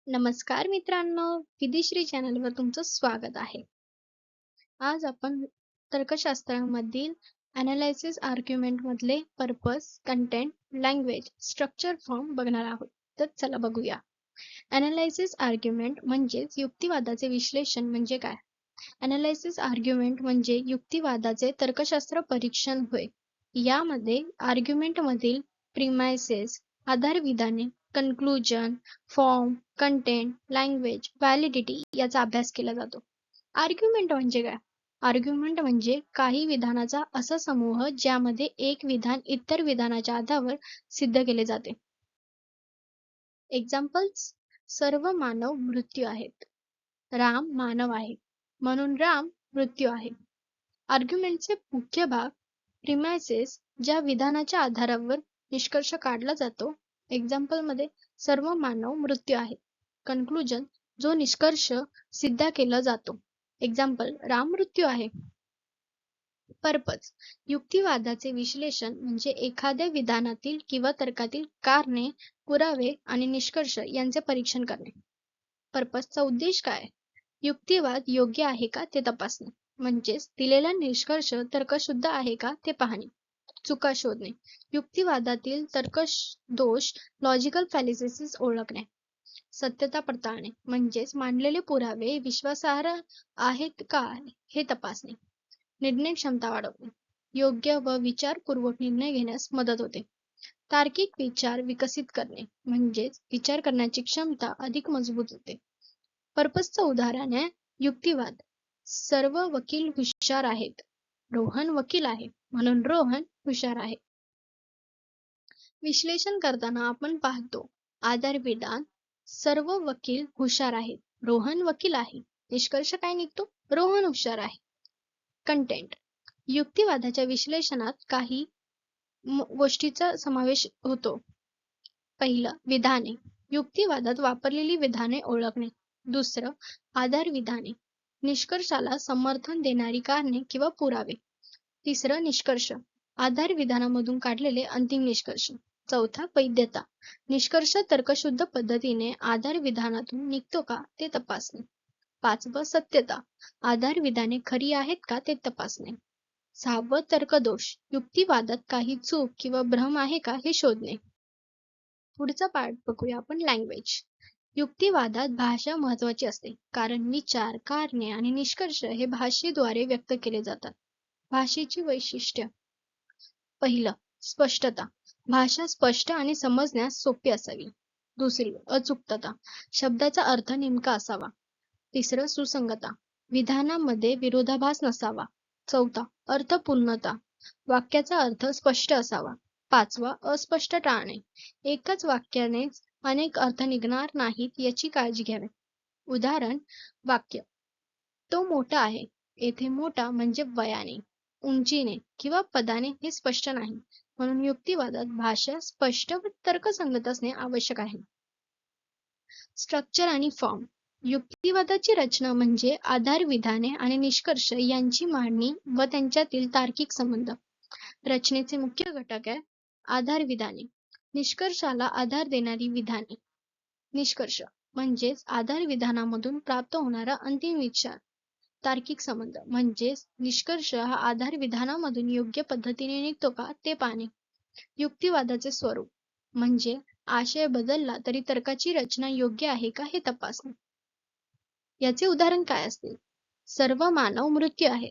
नमस्कार मित्रांनो, विधिश्री चॅनलवर तुमचं स्वागत आहे. आज आपण तर्कशास्त्रामधील अनालिसिस आर्ग्युमेंट मधले purpose, content, language, structure form बघणार आहोत. तर चला बघूया. अनालिसिस आर्ग्युमेंट म्हणजेच युक्तिवादाचे विश्लेषण म्हणजे काय? अनालिसिस आर्ग्युमेंट म्हणजे युक्तिवादाचे तर्कशास्त्र परीक्षण होय. यामध्ये आर्ग्युमेंट मधील प्रिमाइसेस, आधारविधाने, conclusion, form, content, language, validity याचा अभ्यास केला जातो. आर्ग्युमेंट म्हणजे काय? आर्ग्युमेंट म्हणजे काही विधानाचा असा समूह ज्यामध्ये एक विधान इतर विधानाच्या आधारावर सिद्ध केले जाते. एक्झाम्पल्स: सर्व मानव मृत्यू आहेत. राम मानव आहे म्हणून राम मृत्यू आहे. आर्ग्युमेंटचे मुख्य भाग: प्रिमाइसेस, ज्या विधानाच्या आधारावर निष्कर्ष काढला जातो. एक्झाम्पल मध्ये सर्व मानव मृत्यू आहे. कन्क्लुजन, जो निष्कर्ष सिद्ध केला जातो. एक्झाम्पल राम मृत्यू आहे. पर्पज: युक्तिवादाचे विश्लेषण म्हणजे एखाद्या विधानातील किंवा तर्कातील कारणे, पुरावे आणि निष्कर्ष यांचे परीक्षण करणे. पर्पजचा उद्देश काय? युक्तिवाद योग्य आहे का ते तपासणे, म्हणजेच दिलेला निष्कर्ष तर्कशुद्ध आहे का ते पाहणे. चुका शोधणे: युक्तिवादातील तर्कदोष, लॉजिकल फॅलिसिस ओळखणे. सत्यता पडताळणे म्हणजेच मांडलेले पुरावे विश्वासार्ह आहेत का हे तपासणे. निर्णय क्षमता वाढवणे: योग्य व विचारपूर्वक निर्णय घेण्यास मदत होते. तार्किक विचार विकसित करणे म्हणजेच विचार करण्याची क्षमता अधिक मजबूत होते. पर्पजचं उदाहरण आहे युक्तिवाद. सर्व वकील हुशार आहेत. रोहन वकील आहे म्हणून रोहन हुशार आहे. विश्लेषण करताना आपण पाहतो आधार विधान: सर्व वकील हुशार आहेत. रोहन वकील आहे. निष्कर्ष काय निघतो? रोहन हुशार आहे. कंटेंट: युक्तिवादाच्या विश्लेषणात काही गोष्टीचा समावेश होतो. पहिलं, विधाने. युक्तिवादात वापरलेली विधाने ओळखणे. दुसरं, आधार विधाने. निष्कर्षाला समर्थन देणारी कारणे किंवा पुरावे. तिसरं, निष्कर्ष. आधार विधानामधून काढलेले अंतिम निष्कर्ष. चौथा, वैधता. निष्कर्ष तर्कशुद्ध पद्धतीने आधार विधानातून निघतो का ते तपासणे. पाचवं, सत्यता. आधार विधाने खरी आहेत का ते तपासणे. सहावं, तर्कदोष. युक्तिवादात काही चूक किंवा भ्रम आहे का हे शोधणे. पुढचा पार्ट बघूया आपण लँग्वेज. युक्तिवादात भाषा महत्वाची असते, कारण विचार, कारणे आणि निष्कर्ष हे भाषेद्वारे व्यक्त केले जातात. भाषेची वैशिष्ट्य: पहिलं, स्पष्टता. भाषा स्पष्ट आणि समजण्यास सोपी असावी. दुसरी, अचूकता. शब्दाचा अर्थ नेमका असावा. तिसरं, सुसंगता. विधानामध्ये विरोधाभास नसावा. चौथा, अर्थपूर्णता. वाक्याचा अर्थ स्पष्ट असावा. पाचवा, अस्पष्ट टाळणे. एकाच वाक्याने अनेक अर्थ निघणार नाहीत याची काळजी घ्यावी. उदाहरण, वाक्य: तो मोठा आहे. येथे मोठा म्हणजे वयाने, उंचीने किंवा पदाने हे स्पष्ट नाही, म्हणून युक्तिवादात भाषा स्पष्ट व तर्कसंगत असणे आवश्यक आहे. स्ट्रक्चर आणि फॉर्म. युक्तिवादाची रचना म्हणजे आधार विधाने आणि निष्कर्ष यांची मांडणी व त्यांच्यातील तार्किक संबंध. रचनेचे मुख्य घटक आहे आधार विधाने. निष्कर्षाला आधार देणारी विधाने. निष्कर्ष म्हणजेच आधार विधानामधून प्राप्त होणारा अंतिम विचार. तार्किक संबंध म्हणजेच निष्कर्ष हा आधार विधानामधून योग्य पद्धतीने निघतो का ते पाहणे. युक्तिवादाचे स्वरूप म्हणजे आशय बदलला तरी तर्काची रचना योग्य आहे का हे तपासणे. याचे उदाहरण काय असतील? सर्व मानव मृत्यू आहे.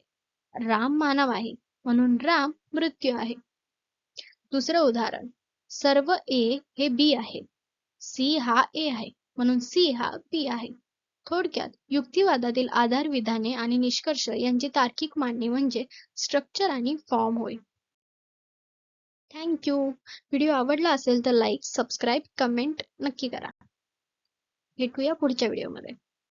राम मानव आहे म्हणून राम मृत्यू आहे. दुसरं उदाहरण, सर्व ए हे बी आहे. सी हा ए आहे म्हणून सी हा बी आहे. थोडक्यात युक्तिवादातील आधार विधाने आणि निष्कर्ष यांची तार्किक मांडणी म्हणजे स्ट्रक्चर आणि फॉर्म होय. थँक्यू. व्हिडिओ आवडला असेल तर लाईक, सबस्क्राईब, कमेंट नक्की करा. भेटूया पुढच्या व्हिडिओमध्ये.